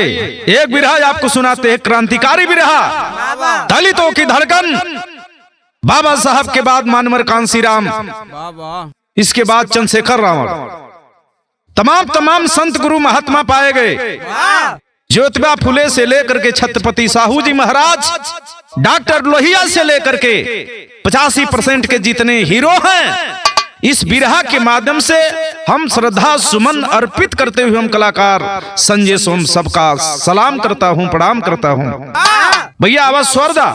आइए एक बिरहा आपको सुनाते हैं, क्रांतिकारी बिरहा, दलितों की धड़कन। बाबा साहब के बाद मानवर कांसीराम, इसके बाद चंद्रशेखर रावण, तमाम संत गुरु महात्मा पाए गए। ज्योतिबा फुले से लेकर के छत्रपति साहू जी महाराज, डॉक्टर लोहिया से लेकर के 85% के जितने हीरो हैं, इस बिरहा के माध्यम से हम श्रद्धा सुमन अर्पित करते हुए हम कलाकार संजय सोम सबका सलाम करता हूं, प्रणाम करता हूं। भैया आवाज स्वर्दा।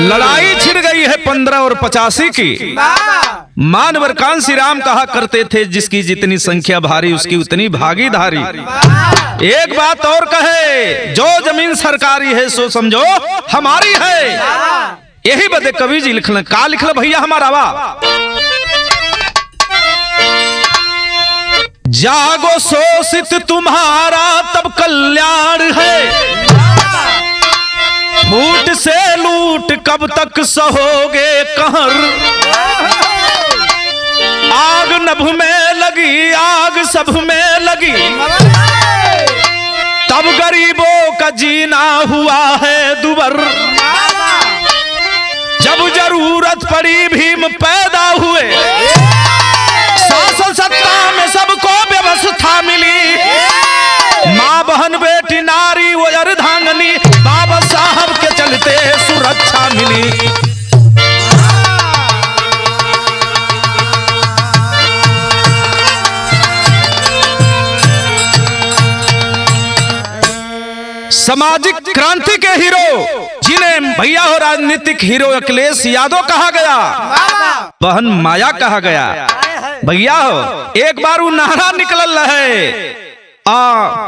लड़ाई छिड़ गई है 15 और 85 की। मानवर कांसीराम कहा करते थे, जिसकी जितनी संख्या भारी उसकी उतनी भागीदारी। एक बात और कहे, जो जमीन सरकारी है सो समझो हमारी है। यही बदे कवि जी लिखल का लिखल भैया हमारा वा, जागो शोषित तुम्हारा तब कल्याण है, फूट से लूट कब तक सहोगे कहर। आग नभ में लगी आग सब में लगी, तब गरीबों का जीना हुआ है दुबर। जब जरूरत पड़ी भीम पैदा हुए, शासन सत्ता में सबको व्यवस्था मिली। माँ बहन बेटी नारी वो अर्धांगनी, बाबा साहब के चलते सुरक्षा मिली। सामाजिक क्रांति के हीरो, जिन्हें भैया हो राजनीतिक हीरो अखिलेश यादव कहा गया, बहन माया कहा गया। भैया हो एक बार वो नारा निकल है,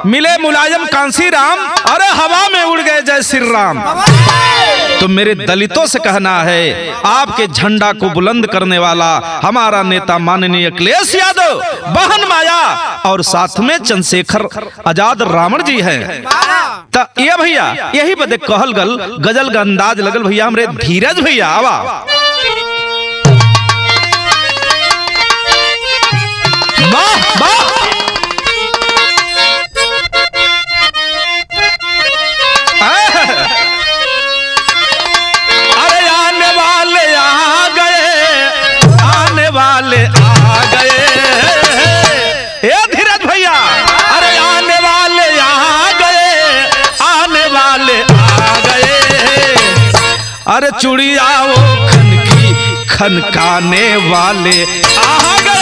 मिले मुलायम कांसीराम, अरे हवा में उड़ गए जय श्री राम। तो मेरे दलितों से कहना है, आपके झंडा को बुलंद करने वाला हमारा नेता माननीय अखिलेश यादव, बहन माया और साथ में चंद्रशेखर आजाद रावण जी हैं। तो ये भैया यही बदे कहल गल गजल का अंदाज लगल भैया हमरे धीरज भैया आवा। वाह वाह, अरे आने वाले आ गए, आने वाले आ गए, ये धीरज भैया, अरे आने वाले आ गए, आने वाले आ गए। अरे चूड़िया वो खनकी खनकाने वाले आ गए।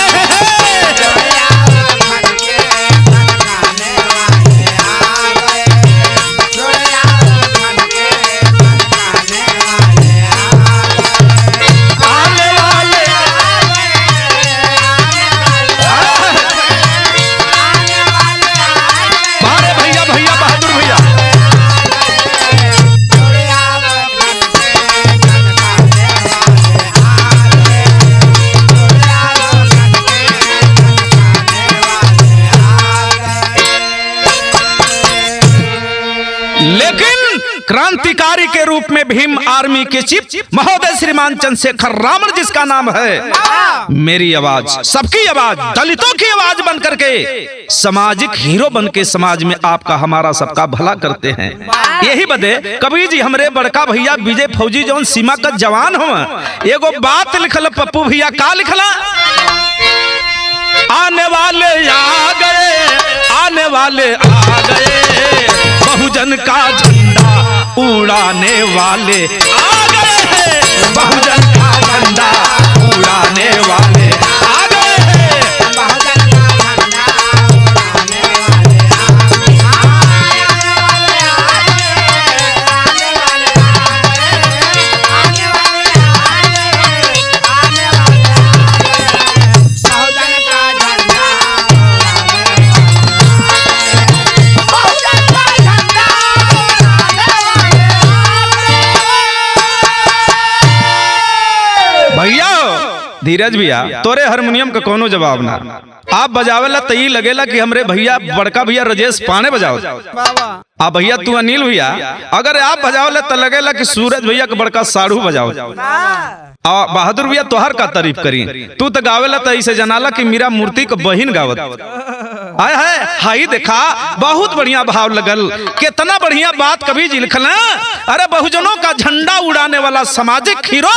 लेकिन क्रांतिकारी के रूप में भीम आर्मी के चीफ महोदय श्रीमान चंद्रशेखर रावण जिसका नाम है, मेरी आवाज, सबकी आवाज, दलितों की आवाज बन करके सामाजिक हीरो बन के समाज में आपका हमारा सबका भला करते हैं। यही बदे कवि जी हमरे बड़का भैया विजय फौजी जौन सीमा का जवान हो, एगो बात लिखल पप्पू भैया का लिखला, आने वाले आ गए, आने वाले आ गए, बहुजन का झंडा उड़ाने वाले आ गए हैं, बहुजन का झंडा उड़ाने वाले आ गए हैं, बहुजन का झंडा उड़ाने वाले धीरज भैया तोरे हारमोनियम का कोनो जवाब ना। आप बजावेला तई लगेला कि हमरे भैया बड़का भैया राजेश पाने बजाओ। आप भैया तू अनिल भैया अगर आप बजावेला तो लगेला कि सूरज भैया का बड़का साड़ू बजाओ। बहादुर भैया तोहर का तारीफ करी, तू तो गावेला तो ऐसे जनाला कि मेरा मूर्ति को बहिन गावत। आय है हाई देखा बहुत बढ़िया भाव लगल, कितना बढ़िया बात कभी जी लिखल। अरे बहुजनों का झंडा उड़ाने वाला सामाजिक हीरो,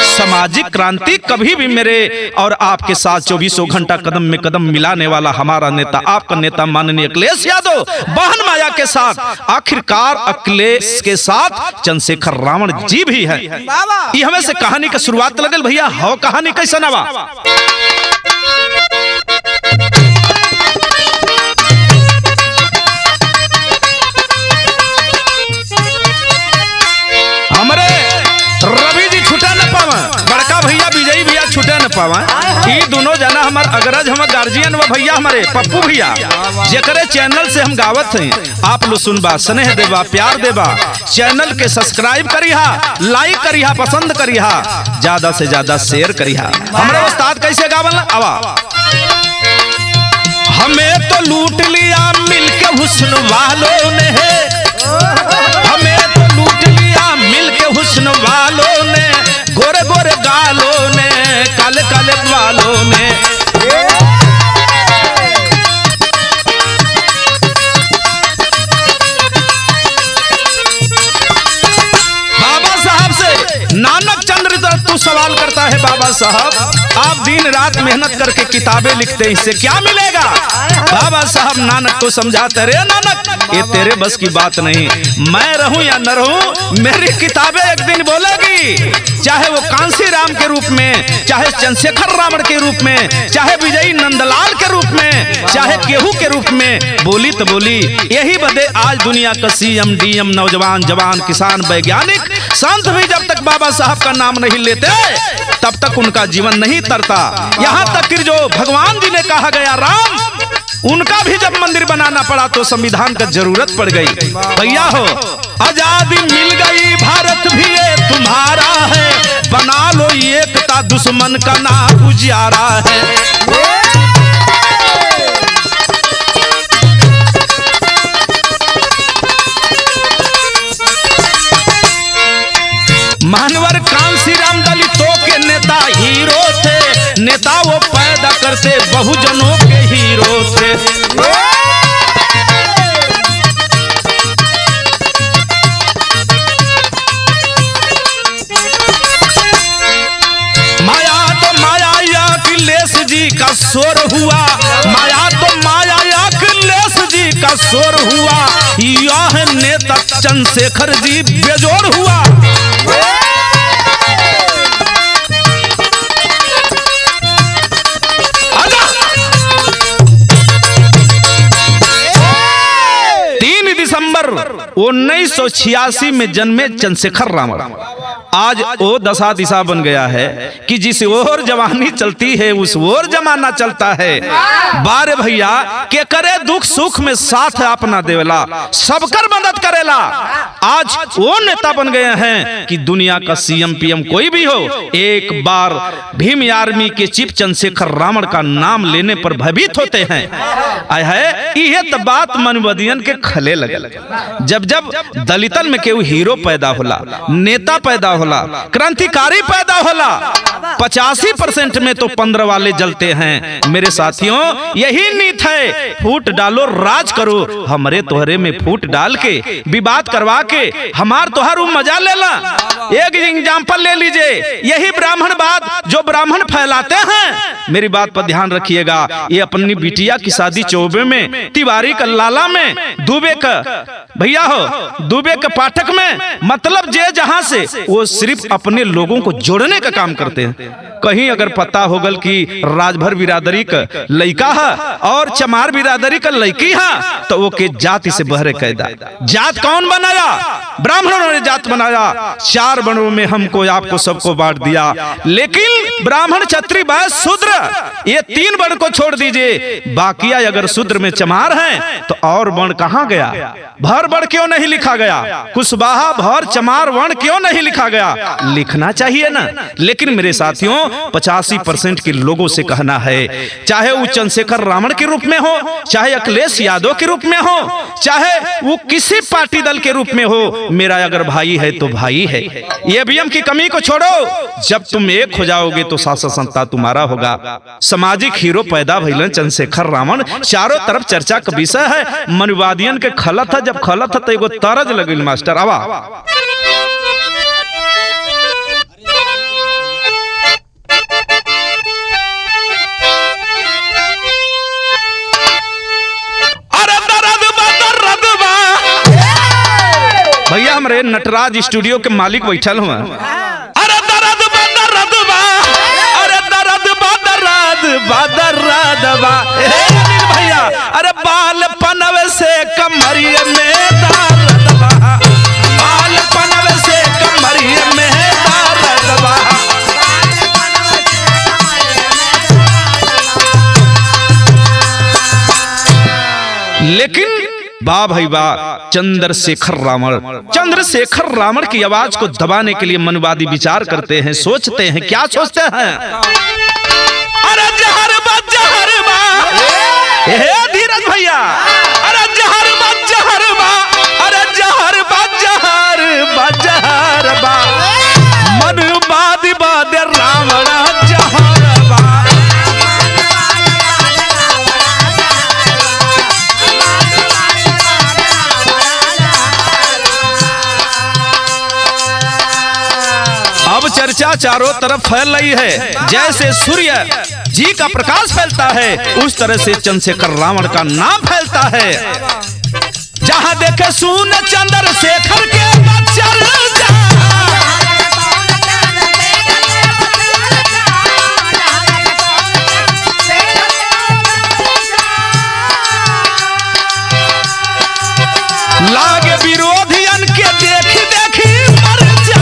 सामाजिक क्रांति कभी भी मेरे और आपके साथ 24 घंटा कदम में कदम मिलाने वाला हमारा नेता, आपका नेता माननीय अखिलेश यादव बहन माया के साथ, आखिरकार अखिलेश के साथ चंद्रशेखर रावण जी भी है। ये हमें से कहानी का शुरुआत लगल भैया। हो कहानी कैसा नवा। हमरे रवि जी छुटा न पावा, बड़का भैया विजयी भैया छुटा न पावा। ये दोनों जना हमार अग्रज हमार गार्जियन व भैया हमारे पप्पू भैया जेकरे चैनल से हम गावत हैं। आप लोग सुनबा, स्नेह देबा, प्यार देबा, चैनल के सब्सक्राइब करिहा, लाइक करिहा, पसंद करिहा, ज्यादा से ज्यादा शेयर करिहा। हमारे उस्ताद कैसे गावल आवा। हमें तो लूट लिया मिलके हुस्न वालों ने, हमें तो लूट लिया मिलके हुस्न वालों ने, गोरे गोरे गालों ने, काले काले बालों ने। बाबा साहब से नानक चंद्र तू सवाल करता है, बाबा साहब आप दिन रात मेहनत करके किताबें लिखते हैं, इससे क्या मिलेगा। बाबा साहब नानक को समझाते, रे नानक ये तेरे बस की बात नहीं, मैं रहूं या न रहूं मेरी किताबें एक दिन बोलेगी, चाहे वो कांसी राम के रूप में, चाहे चंद्रशेखर रावण के रूप में, चाहे विजयी नंदलाल के रूप में, चाहे केहू के रूप में, बोली तो बोली। यही बदे आज दुनिया का सीएम डीएम नौजवान जवान किसान वैज्ञानिक संत भी जब तक बाबा साहब का नाम नहीं लेते तब तक उनका जीवन नहीं तरता। यहाँ तक कि जो भगवान जी ने कहा गया राम, उनका भी जब मंदिर बनाना पड़ा तो संविधान का जरूरत पड़ गई। भैया हो आजादी मिल गई, भारत भी ये तुम्हारा है, बना लो एकता, दुश्मन का नाम उजियारा है। मानवर कांसी राम दलितों के नेता हीरो थे, नेता वो पैदा करते बहुजनों के हीरो थे। माया तो माया अखिलेश जी का शोर हुआ, माया तो माया अखिलेश जी का शोर हुआ, यह नेता चंद्रशेखर जी बेजोड़ हुआ। दिसंबर 1986 में जन्मे चंद्रशेखर रावण आज वो दशा दिशा बन गया है कि जिस ओर जवानी चलती है उस ओर जमाना चलता है। बारे भैया के करे दुख सुख में साथ अपना देवला, सबकर मदद करेला। आज वो नेता बन गए हैं कि दुनिया का सीएम पीएम कोई भी हो, एक बार भीम आर्मी के चीफ चंद्रशेखर रावण का नाम लेने पर भयभीत होते हैं। आय है ये तो बात मनवदियन के खले लगे। जब जब दलितन में केहू हीरो पैदा होला, नेता पैदा होला, क्रांतिकारी पैदा होला, 85% में तो 15 वाले जलते हैं। मेरे साथियों यही नीत है, फूट डालो राज करो, हमरे तोहरे में फूट डाल के विवाद करवा के हमार तोहर मजा लेला। एक एग्जाम्पल ले लीजिए, यही ब्राह्मणवाद जो ब्राह्मण फैलाते हैं, मेरी बात पर ध्यान रखिएगा। ये अपनी बिटिया की शादी चौबे में, तिवारी का लाला में, दुबे का भैया हो दुबे के पाठक में, मतलब जे जहां से वो सिर्फ अपने लोगों को जोड़ने का काम करते हैं। कहीं अगर पता होगल कि राजभर बिरादरी का लड़का है और चमार बिरादरी का लड़की है तो वो के जाति से बहरे कैदा। जात कौन बनाया? ब्राह्मणों ने जात बनाया। 4 वर्णों में हमको आपको सबको बांट दिया, लेकिन ब्राह्मण क्षत्रिय वैश्य शूद्र ये 3 वर्ण को छोड़ दीजिए, बाकी अगर शूद्र में चमार हैं तो और वर्ण कहाँ गया? भर वर्ण क्यों नहीं लिखा गया? कुशवाहा भर चमार वर्ण क्यों नहीं लिखा गया? लिखना चाहिए ना। लेकिन मेरे साथियों 85% के लोगों से कहना है, चाहे वो चंद्रशेखर रावण के रूप में हो, चाहे अखिलेश यादव के रूप में हो, चाहे वो किसी पार्टी दल के रूप में हो, मेरा अगर भाई है तो भाई है। ईवीएम की कमी को छोड़ो, जब तुम एक हो जाओगे तो शासन संस्था तुम्हारा होगा। सामाजिक हीरो पैदा भइलन चंद्रशेखर रावण, चारों तरफ चर्चा का विषय है। मनुवादियन के खलत है, जब खलत है तो एगो तरज लगिल मास्टर आवा। भैया हमरे नटराज स्टूडियो के मालिक बैठल हुआ। अरे दर्द बा दर्द बा, अरे दर्द बा दर्द बा भैया, अरे बाल पनवे से कमरिए में दर्द बा, बाल पनवे से कमरिए में दर्द बा। लेकिन वाह भाई वाह, चंद्रशेखर रावण की आवाज को दबाने के लिए मनुवादी विचार करते हैं, सोचते हैं, क्या सोचते हैं? अरे जहर बा धीरज भैया, अरे जहर बा, अरे जहर बा मनुवादी बाद रावण जहर बा। अब चर्चा चारों तरफ फैल रही है, जैसे सूर्य जी का प्रकाश फैलता है उस तरह से चंद्रशेखर रावण का नाम फैलता है। जहां देखे सुन चंद्रशेखर के लागे विरोधियन के देखी देखी मर जा।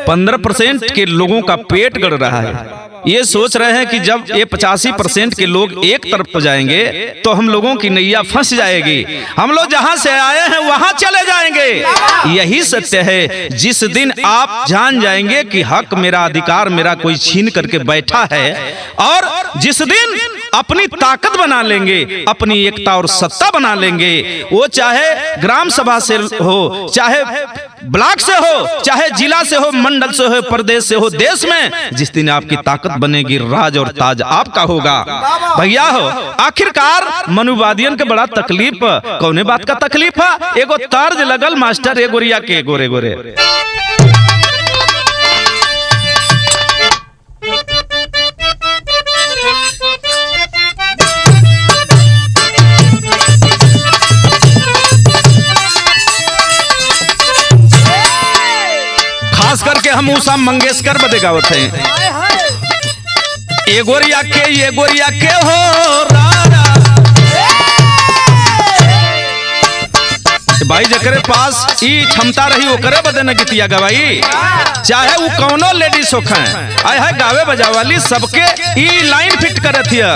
पंद्रह % के लोगों का पेट गड़ रहा है। ये सोच रहे हैं कि जब ये 85% के लोग एक तरफ हो जाएंगे तो हम लोगों की नैया फंस जाएगी, हम लोग जहां से आए हैं वहां चले जाएंगे। यही सत्य है, जिस दिन आप जान जाएंगे कि हक मेरा, अधिकार मेरा कोई छीन करके बैठा है, और जिस दिन अपनी ताकत बना लेंगे, अपनी एकता और सत्ता बना लेंगे, वो चाहे ग्राम सभा से हो, चाहे ब्लॉक से हो, चाहे जिला से हो, मंडल से हो, प्रदेश से हो, देश में, जिस दिन आपकी ताकत बनेगी, राज और ताज आपका होगा। भैया हो, आखिरकार मनुवादियन के बड़ा तकलीफ, कौने बात का तकलीफ है? एगो तर्ज लगल मास्टर, एगोरिया के गोरे गोरे। खास करके हम उषा मंगेशकर बदे गावत हैं। ये गोरिया के हो राजा, भाई जकरे पास ई क्षमता रही ओकरे बदे न गीतिया गवाई, चाहे वो कौनो लेडीज होखें, आय है गावे बजावाली सबके ई लाइन फिट करत हिया।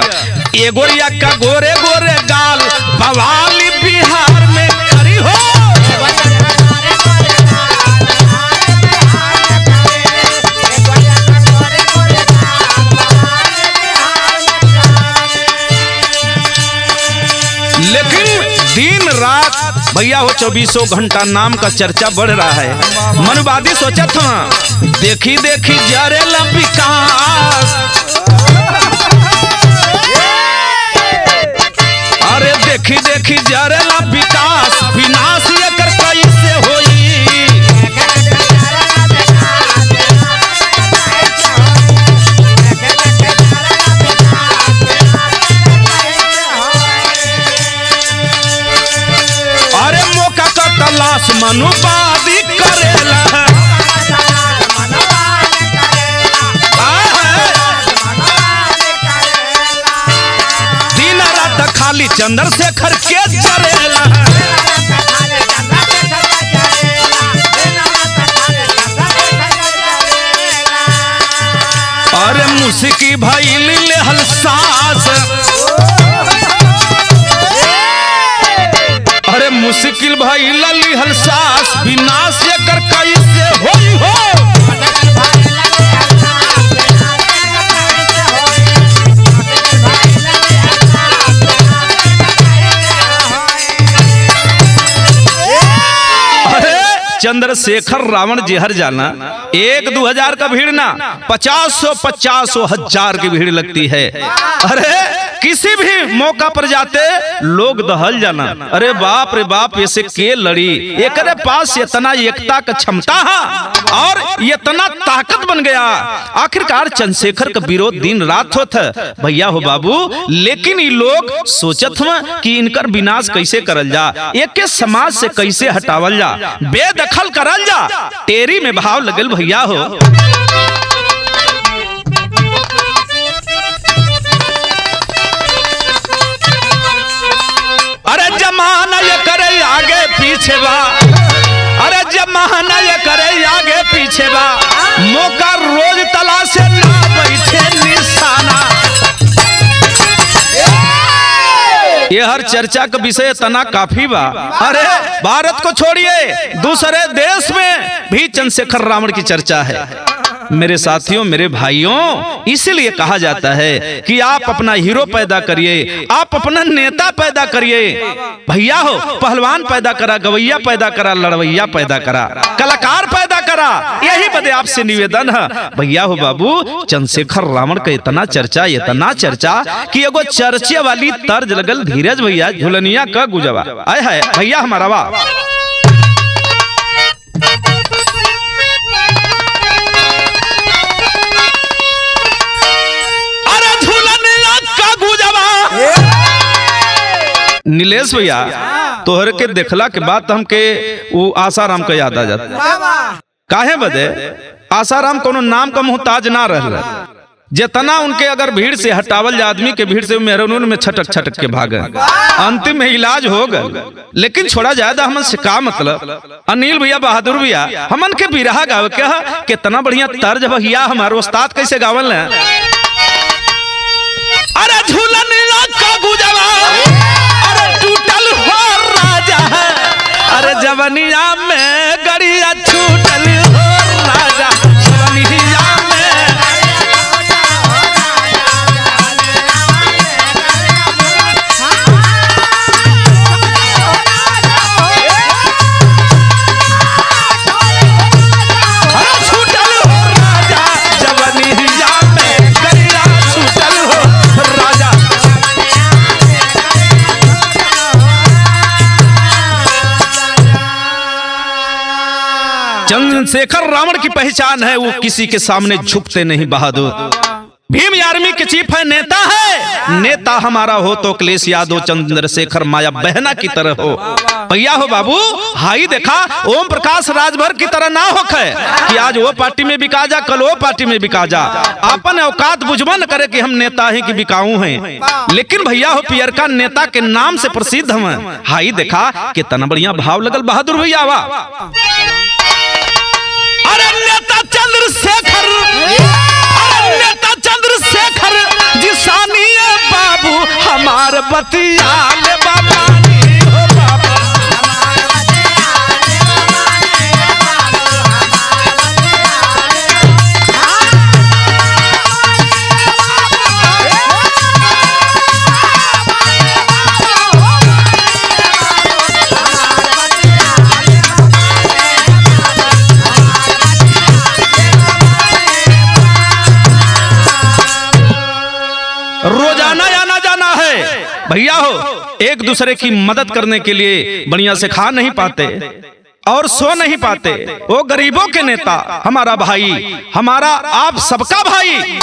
ये गोरिया का गोरे गोरे गाल बवाली बिहार में करी हो। लेकिन दिन रात भैया हो 24 घंटा नाम का चर्चा बढ़ रहा है। मनुवादी सोचा था देखी देखी जरेला विकास, अरे देखी देखी जरेला विकास, विनाश एकर कैसे होई। अरे मौका का मनुवादी करेला। दिन रात खाली चंद्रशेखर के जरेला। अरे मुस्की भइल लेहल सास, अरे मुश्किल भइल लिहल सास, विनाश एकर कैसे होई हो। चंद्रशेखर रावण जहर जाना 1-2 का भीड़ ना 50-50 हजार की भीड़ लगती है। अरे किसी भी मौका पर जाते लोग दहल जाना। अरे बाप रे बाप, ऐसे के लड़ी, एकरे पास इतना एकता का क्षमता है और इतना ताकत बन गया। आखिरकार चंद्रशेखर का विरोध दिन रात होता भैया हो बाबू, लेकिन ये लोग सोचत हुआ कि इनकर विनाश कैसे करल जा, एक के समाज से कैसे हटावल जा, बेदखल करल जा। टेरी में भाव लगल भैया हो। अरे जमाना ये करे आगे पीछे बा, अरे जमाना ये करे आगे पीछे बा, मौका रोज तलाशे ना बैठे निशाना। ये हर चर्चा का विषय इतना काफी बा। अरे भारत को छोड़िए, दूसरे देश में भी चंद्रशेखर रावण की चर्चा है। मेरे साथियों, मेरे भाइयों, इसीलिए कहा जाता है कि आप अपना हीरो पैदा करिए, आप अपना नेता पैदा करिए। भैया हो, पहलवान पैदा करा, गवैया पैदा करा, लड़वैया पैदा करा, कलाकार पैदा करा। यही बदे आपसे निवेदन है भैया हो बाबू। चंद्रशेखर रावण का इतना चर्चा कि एगो चर्चे वाली तर्ज लगल धीरज भैया झुलनिया का गुजवा। आय हाय भैया हमारा वाह। नीलेश भैया, तोहर के देखला के बाद हमके वो आसाराम का याद आ जाता। काहे बदे? आसाराम कोनो नाम का मुहताज ना रहल। जितना उनके अगर भीड़ से हटावल जा, आदमी के भीड़ से मेहरून में छटक के भागे, अंतिम में इलाज हो गए। लेकिन छोड़ा जाए तो हमन से का मतलब। अनिल भैया, बहादुर भैया, हमन के बिरहा गावे के कितना बढ़िया तर्ज भैया, हमारे उस्ताद कैसे गावल है। अरे झूलन का गुजवा, अरे टूटल हो राजा, अरे जवनिया में गड़िया छूटल हो राजा, जवनिया में। अरे छूटल हो राजा, जवनिया में गड़िया छूटल हो राजा। चंद्रशेखर रावण की पहचान है, वो किसी के सामने झुकते नहीं बहादुर। भीम आर्मी के चीफ है, नेता है। नेता हमारा हो तो अखिलेश यादव, चंद्रशेखर माया बहना की तरह हो। भैया हो बाबू, हाई देखा ओम प्रकाश राजभर की तरह ना होखे कि आज वो पार्टी में बिका जा, कल वो पार्टी में बिका जा। अपन औकात बुझबा न करे कि हम नेता हैं कि बिकाऊ हैं। लेकिन भैया हो, पियर का नेता के नाम से प्रसिद्ध हम। हाई देखा कितना बढ़िया भाव लगल बहादुर भैया वा। अरे नेता चंद्रशेखर, अरे नेता चंद्रशेखर जिसानी बाबू, हमार बतियाल बाबा हो बाबा। रोजाना आना जाना है भैया हो, एक दूसरे की मदद करने के लिए बढ़िया से खा नहीं पाते और सो नहीं पाते। वो गरीबों के नेता, हमारा भाई, हमारा आप सबका भाई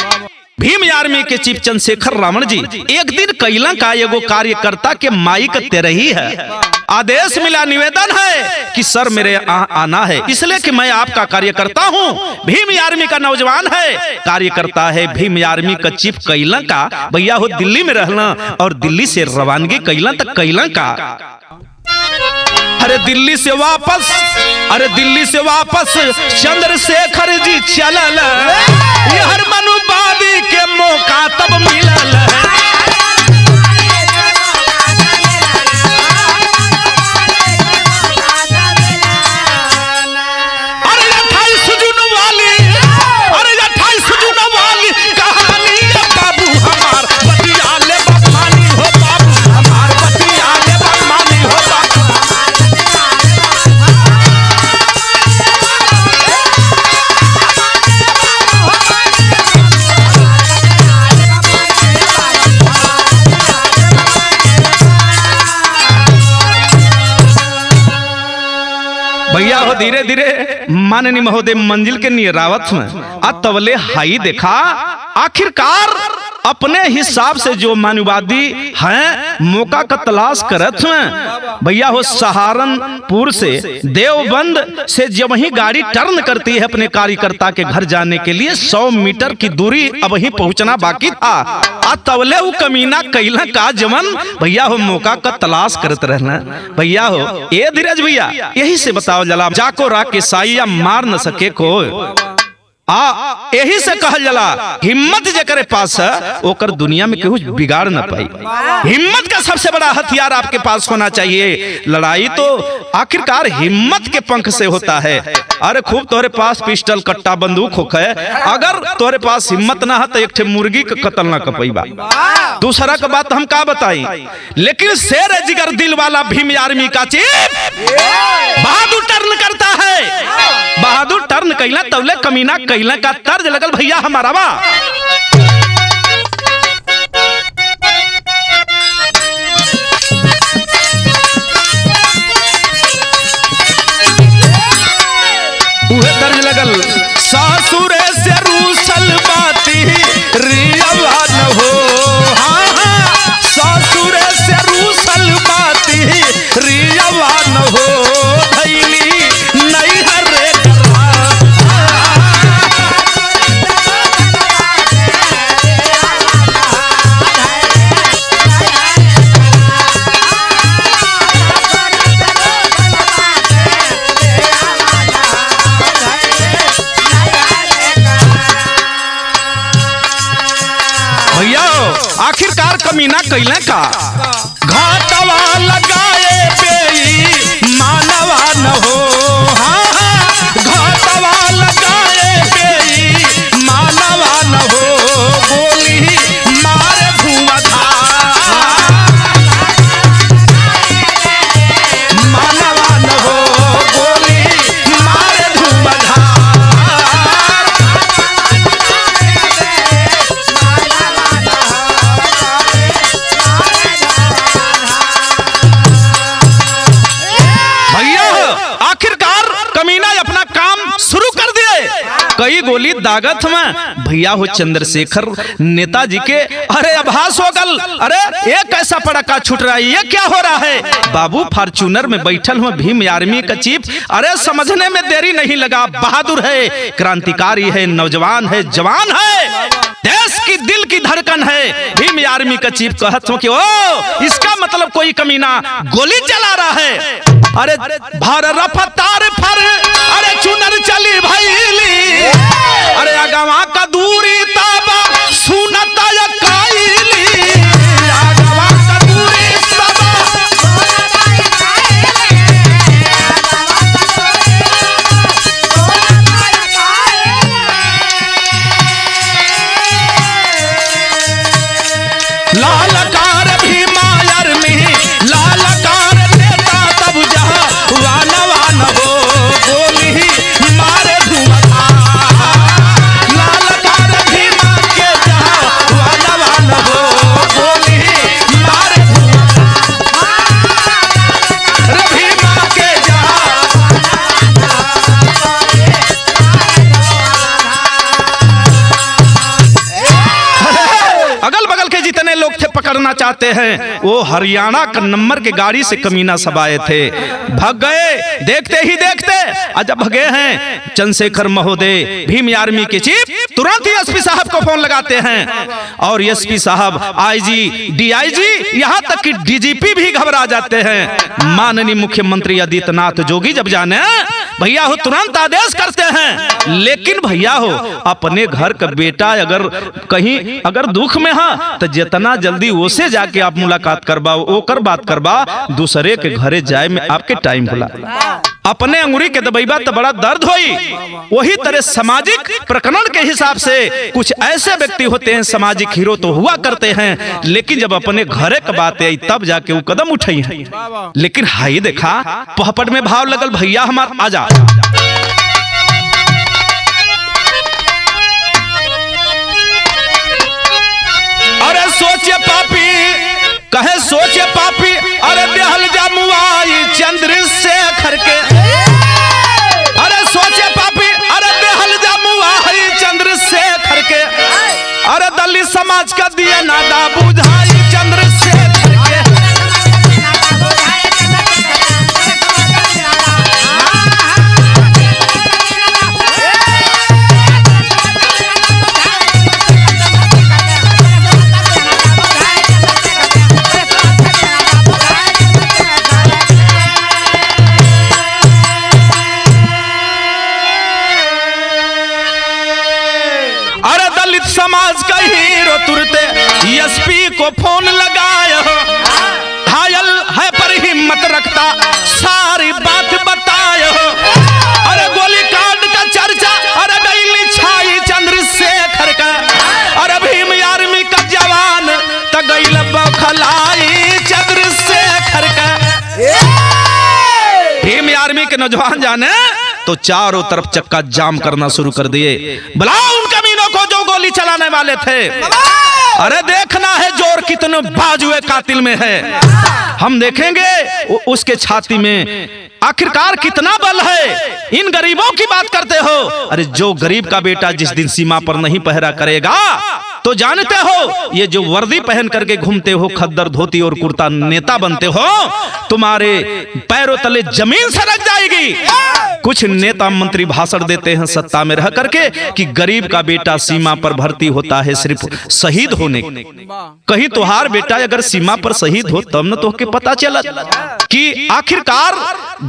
भीम आर्मी के चीफ चंद्रशेखर रावण जी एक दिन कैला का एगो कार्यकर्ता के माई का तेरही है, आदेश मिला, निवेदन है कि सर मेरे आना है, इसलिए कि मैं आपका कार्यकर्ता हूँ, भीम आर्मी का नौजवान है, कार्यकर्ता है भीम आर्मी का चीफ कैला का भैया हो दिल्ली में रहना और दिल्ली से रवानगी कैला तक कैला का। अरे दिल्ली से वापस चंद्रशेखर जी चलल, हर मनुवादी के मौका तब मिलल। अरे 28 जून वाली कहानी है बाबू हमार, बतिया ले बदमानी हो बाबू हमार, बतिया ले बदमानी हो बाबू। भैया हो धीरे धीरे माननीय महोदय मंजिल के निरावत में तवले हाई देखा, आखिरकार अपने हिसाब से जो मानववादी हैं मौका का तलाश करत हैं। भैया हो सहारनपुर से देवबंद से जब ही गाड़ी टर्न करती है अपने कार्यकर्ता के घर जाने के लिए 100 मीटर की दूरी अब ही पहुंचना बाकी था, तवले वो कमीना कैला का जमन भैया हो मौका का तलाश करते रहना। भैया हो ये धीरज भैया यही से बताओ जला जाको राके साइया मार न सके को, यही से कहल जला हिम्मत जेकरे पास है ओकर दुनिया में केहू बिगाड़ न पाई। हिम्मत का सबसे बड़ा हथियार आपके पास होना चाहिए। लड़ाई तो आखिरकार हिम्मत के पंख से होता है। अरे खूब तोहरे पास पिस्टल कट्टा बंदूक होखे, अगर तोहरे पास हिम्मत ना है तो एक ठे मुर्गी का कत्ल ना कर पाईबा। दूसरा का बात हम का बताई, लेकिन शेर जिगर दिल वाला भीम आर्मी का चीफ बहादुर टर्न करता है, बहादुर टर्न कैला तवले कमीना कैला का तर्ज लगल भैया हमारा बा। उहे तर्ज लगल सासुरे से रूसल बाती रियवा न हो, हाँ हाँ सासुरे से रूसल बाती रियवा न हो, धैली नहीं हरे आखिरकार कमीना कैले का घाटवा लगाए पे मानवा न हो, हाँ हाँ घाटवा लगाए पे मानवा न हो, गोली मारे धुआंधार मानवा न हो, गोली मारे धुआंधार। कई गोली दागत में भैया हो चंद्रशेखर नेताजी के अरे आभास हो गल, अरे ये कैसा पड़ाका छूट रहा है, ये क्या हो रहा है। बाबू फॉर्च्यूनर में बैठल हुए भीम आर्मी का चीफ, अरे समझने में देरी नहीं लगा, बहादुर है, क्रांतिकारी है, नौजवान है, जवान है, देश की दिल की धड़कन है। भीम आर्मी का चीफ कहत हो कि ओ इसका मतलब कोई कमीना गोली चला रहा है। अरे भर रफ्तार फर अरे चुनर चली भैली, अरे अगवा का दूरी ताबा सुनता या काईली, अगवा का दूरी ताबा लालकार भीमा आर्मी लालकार देता तब जहाँ वान वान हो, गोली मारे अगल बगल के जितने लोग थे पकड़ना चाहते हैं, वो हरियाणा का नंबर के गाड़ी से कमीना सब आए थे, भाग गए। देखते ही देखते जब भगे हैं चंद्रशेखर महोदय भीम आर्मी के चीफ तुरंत ही एसपी साहब को फोन लगाते हैं और एसपी साहब, आईजी, डीआईजी, यहाँ तक कि डीजीपी भी घबरा जाते हैं। माननीय मुख्यमंत्री आदित्यनाथ जोगी जब जाने भैया हो तुरंत आदेश करते हैं, लेकिन भैया हो अपने घर का बेटा अगर कहीं अगर दुख में है तो जितना जल्दी उसे जाके आप मुलाकात करवाओ, ओकर बात करवा, दूसरे के घरे जाए में आपके टाइम भुला, अपने अंगुरी के दबैबा तो बड़ा दर्द होई। वही तरह सामाजिक प्रकरण के हिसाब से कुछ ऐसे व्यक्ति होते हैं, सामाजिक हीरो तो हुआ करते हैं, लेकिन जब अपने घरे का बात आई तब जाके वो कदम उठाई है। लेकिन हाई देखा पहपट में भाव लगल, भैया हमार आजा। अरे सोचे पापी कहे सोचे पापी, अरे बेहल जामुआई चंद्रशेखर के, अरे सोचे पापी, अरे बेहल जामुआई चंद्रशेखर के, अरे दलित समाज का दिए नादा बुझाई चंद्रशेखर के। समाज का हीरो तुरते एसपी को फोन लगाया, घायल है पर हिम्मत रखता सारी बात बताया। अरे गोली कांड का चर्चा अरे गई छाई चंद्रशेखर का, अरे भीम आर्मी का जवान त गई बखलाई चंद्रशेखर का। भीम आर्मी के नौजवान जाने तो चारों तरफ चक्का जाम करना शुरू कर दिए, बुलाओ उन कमीनों को जो गोली चलाने वाले थे। अरे देखना है जोर कितने बाजुए कातिल में है, हम देखेंगे उसके छाती में आखिरकार कितना बल है। इन गरीबों की बात करते हो, अरे जो गरीब का बेटा जिस दिन सीमा पर नहीं पहरा करेगा तो जानते हो ये जो वर्दी पहन करके घूमते हो, खद्दर धोती और कुर्ता, नेता बनते हो, तुम्हारे पैरों तले जमीन सरक जाएगी। कुछ नेता मंत्री भाषण देते हैं सत्ता में रह करके कि गरीब का बेटा सीमा पर भर्ती होता है सिर्फ शहीद होने, कहीं तुहार बेटा अगर सीमा पर शहीद हो तब न तो के पता चला कि आखिरकार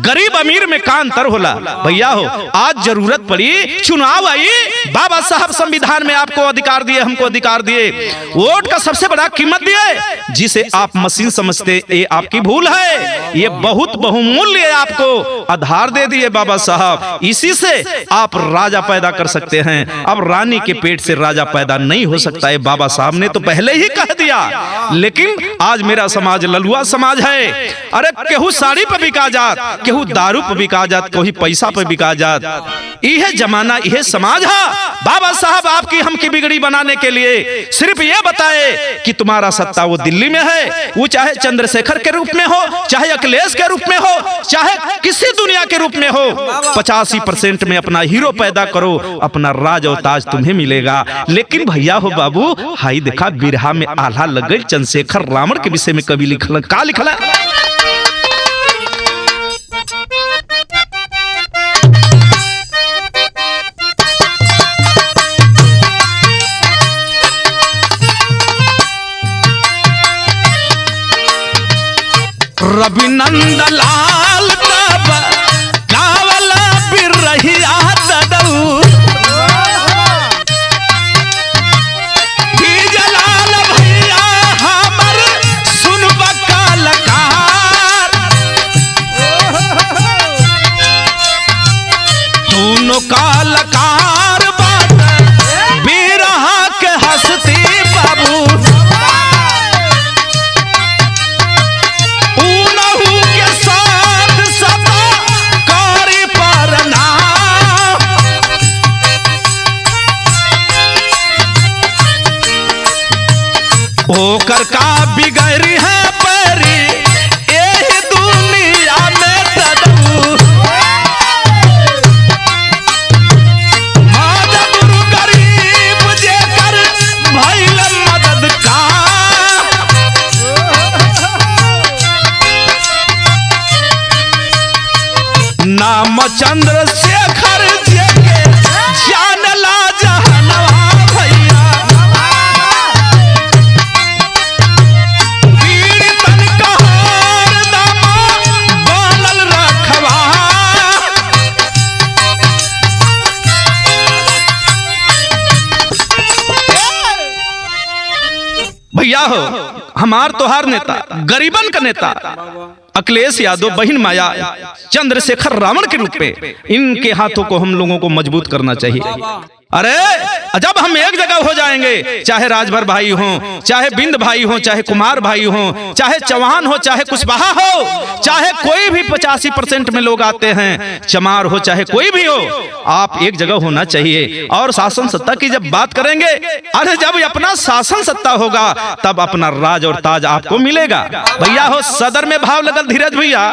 गरीब अमीर में का अंतर होला। भैया हो आज जरूरत पड़ी, चुनाव आई, बाबा साहब संविधान में आपको अधिकार दिए, हमको अधिकार दिए, वोट का सबसे बड़ा कीमत दिए, जिसे आप मशीन समझते ये आपकी भूल है। ये बहुत बहुमूल्य आपको आधार दे दिए बाबा साहब, इसी से आप राजा पैदा कर सकते हैं। अब रानी के पेट से राजा पैदा नहीं हो सकता है, बाबा साहब ने तो पहले ही कह दिया। लेकिन आज मेरा समाज ललुआ समाज है। अरे केहू साड़ी पे बिका जात, केहू दारू पे बिका जात, कोई पैसा पे बिका जात। यह जमाना यह समाज है। बाबा साहब आपकी हमकी बिगड़ी बनाने के लिए सिर्फ ये बताए कि तुम्हारा सत्ता वो दिल्ली में है, वो चाहे चंद्रशेखर के रूप में हो, चाहे अखिलेश के रूप में हो, चाहे किसी दुनिया के रूप में हो, 85% में अपना हीरो पैदा करो, अपना राज और ताज तुम्हें मिलेगा। लेकिन भैया हो बाबू, हाई देखा बिरहा में आल्हा लग गई। चंद्रशेखर रावण के विषय में कवि लिखल का लिखला, रवि नंदलाल तब कावल बिरहिया ददऊ, जलाल भैया हमर सुनब कलकार, दोनों कलकार बात बिरहा के हंसती बाबू, होकर का बिगड़ी है परी यही दुनिया में तदू, गुरु गरीब जेकर भइल मदद चंद्रशेखर जी के जानला जहनवा भैया वीर तन कहार दामा बनल रखवा। भैया हो हमार तोहार नेता गरीबन का नेता अखिलेश यादव, बहन माया, चंद्रशेखर रावण के रूप में इनके हाथों को हम लोगों को मजबूत करना चाहिए। अरे जब हम एक जगह हो जाएंगे, चाहे राजभर भाई हो, चाहे बिंद भाई हो, चाहे कुमार भाई हो, चाहे चौहान हो, चाहे कुशवाहा हो, चाहे कोई भी 85% में लोग आते हैं, चमार हो, चाहे कोई भी हो, आप एक जगह होना चाहिए। और शासन सत्ता की जब बात करेंगे, अरे जब अपना शासन सत्ता होगा तब अपना राज और ताज आपको मिलेगा। भैया हो सदर में भाव लगल धीरज भैया।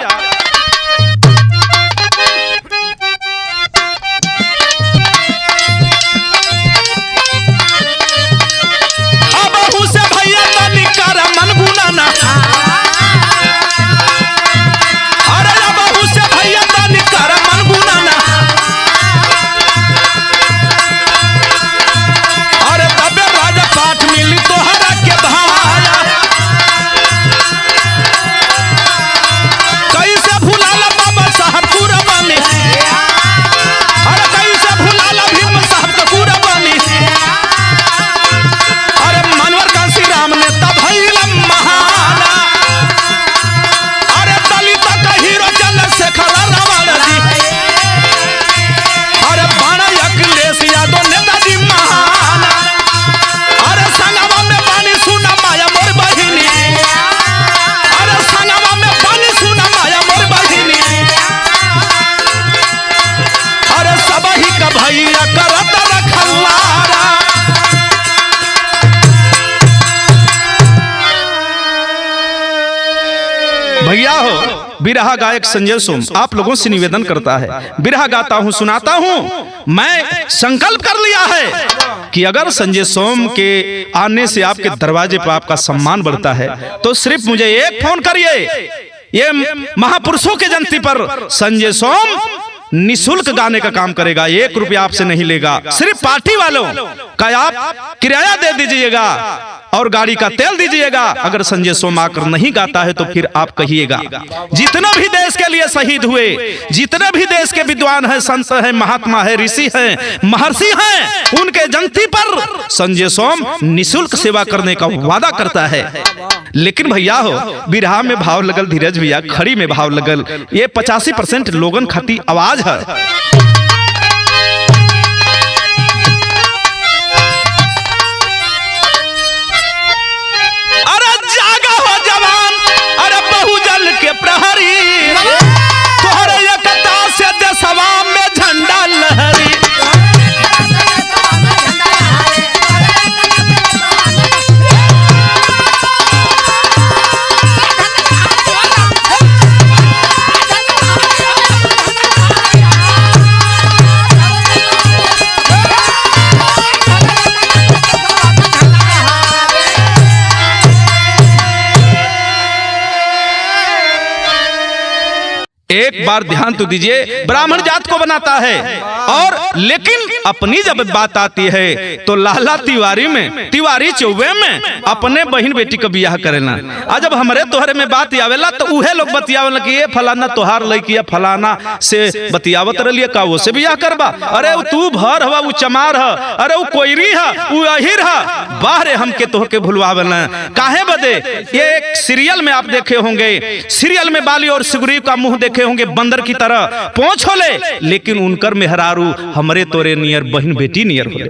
भैया हो बिरहा गायक संजय सोम आप लोगों से निवेदन करता है, बिरहा गाता हूँ, सुनाता हूँ। मैं संकल्प कर लिया है कि अगर संजय सोम के आने से आपके दरवाजे पर आपका सम्मान बढ़ता है तो सिर्फ मुझे एक फोन करिए। ये महापुरुषों के जयंती पर संजय सोम निशुल्क गाने का काम करेगा, 1 रुपया आपसे नहीं लेगा। सिर्फ पार्टी वालों का आप किराया दे दीजिएगा और गाड़ी का तेल दीजिएगा। अगर संजय सोम आकर नहीं गाता है तो फिर आप कहिएगा। जितने भी देश के लिए शहीद हुए, जितने भी देश के विद्वान हैं, संत हैं, महात्मा है, ऋषि हैं, महर्षि हैं, उनके जयंती पर संजय सोम निशुल्क सेवा करने का वादा करता है। लेकिन भैया हो बिरहा में भाव लगल धीरज भैया, खड़ी में भाव लगल, ये 85% लोगन खाती आवाज है। अरे जागा हो जवान, अरे बहुजन के प्रहरी, तोहरे एकता से देशवा में झंडा लहरी। एक बार ध्यान तो दीजिए, ब्राह्मण जात को बनाता है और लेकिन अपनी जब बात आती है तो लाला तिवारी में, तिवारी चौबे में अपने बहन बेटी का बियाह करेला। आज जब हमारे तोहरे में बात आवेला तो उहे लोग बतियावेला कि ये फलाना तोहार लड़की फलाना से बतियावत रहिए का वो से बियाह करबा। अरे तू भर हवा, वो चमार है, अरे वो कोयरी है, वो अहिर है, बाहरे हमके तोहके भुलवावेला काहे बदे। ये एक सीरियल में आप देखे होंगे, सीरियल में बाली और सुग्रीव का मुंह देखे होंगे बंदर की तरह, पोंछ होले, लेकिन उनकर मेहरारू हमरे तोरे नियर बहन बेटी नियर होले।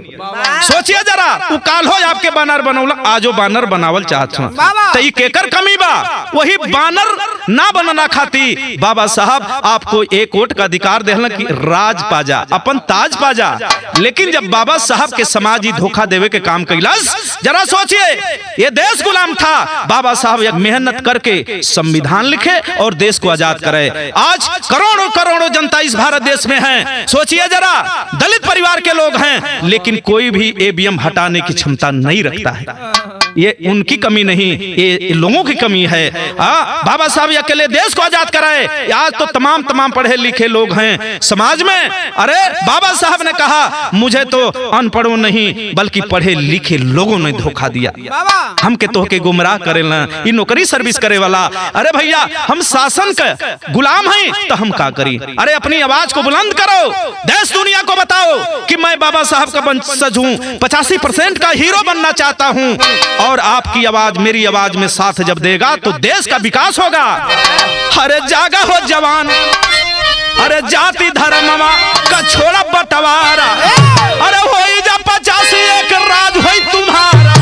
सोचिए जरा, तू काल हो आपके बानर बनौला, आजो बानर बनावल चाहत हो तो ई केकर कमी बा। वही बानर ना बनना खाती बाबा साहब आपको 1 वोट का अधिकार देहला कि राज पाजा, अपन ताज पाजा। लेकिन जब बाबा साहब के समाजी धोखा देवे के काम कैलास, जरा सोचिए, ये देश गुलाम था, बाबा साहब एक मेहनत करके संविधान लिखे और देश को आजाद करे। आज करोड़ों करोड़ों जनता इस भारत देश में है। सोचिए जरा, दलित परिवार के लोग हैं लेकिन कोई भी ईवीएम हटाने की क्षमता नहीं रखता है। ये उनकी कमी नहीं, ये लोगों की कमी है। बाबा साहब अकेले देश को आजाद कराए। आज तो तमाम पढ़े लिखे लोग हैं समाज में। अरे बाबा साहब ने कहा मुझे तो अनपढ़ों नहीं बल्कि पढ़े लिखे लोगों ने धोखा दिया, हम के तो के गुमराह करेला, ये नौकरी सर्विस करे वाला। अरे भैया हम शासन का गुलाम हैं तो हम का करी? अरे अपनी आवाज को बुलंद करो, देश दुनिया को बताओ कि मैं बाबा साहब का वंशज हूँ, 85% का हीरो बनना चाहता हूँ। और आपकी आवाज मेरी आवाज में साथ जब देगा तो देश का विकास होगा। अरे जागा हो जवान, अरे जाति धर्मवा का छोड़ा बंटवारा, अरे होई जा 85 राज होई तुम्हारा।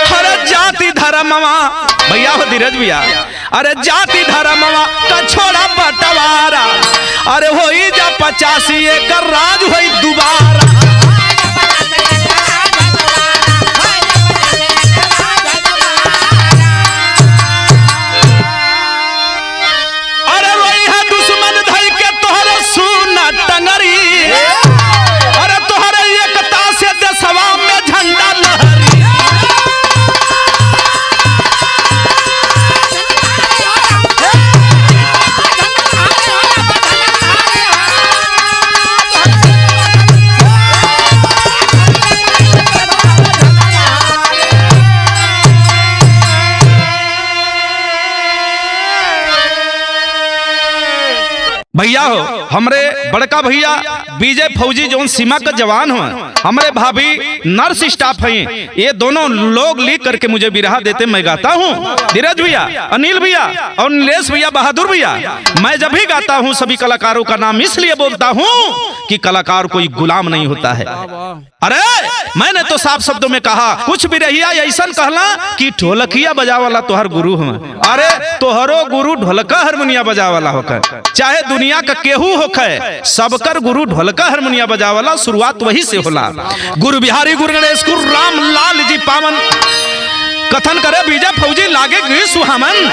अरे जाति धर्मवा भैया हो धीरज भैया, अरे जाति धर्मवा का छोड़ा बंटवारा, अरे होई जा 85 राज होई दोबारा। अरे रोई है दुश्मन धई के तोहरे सुना टंगरी, अरे तोहरे एकता से देशवा में झंडा लहरी। भैया हो हमरे बड़का भैया विजय फौजी जो सीमा का जवान हो, हमारे भाभी नर्स स्टाफ हैं, ये दोनों लोग लिख करके मुझे बिरहा देते, मैं गाता हूँ। धीरज भैया, अनिल भैया और नीलेश भैया, बहादुर भैया, मैं जब भी गाता हूँ सभी कलाकारों का नाम इसलिए बोलता हूँ कि कलाकार कोई गुलाम नहीं होता है। अरे मैंने तो साफ शब्दों में कहा, कुछ बिरहिया ऐसा कहला कि ढोलकिया बजा वाला तोहर गुरु है। अरे तोहरो गुरु ढोलका हारमोनिया बजा वाला होकर, चाहे दुनिया का केहू होकर, सबकर गुरु ढोलका हारमोनिया बजा वाला, शुरुआत वही से होला। गुरु बिहारी गुरु गणेश गुरु राम लाल जी पावन, कथन करे विजय फौजी लागे सुहामन।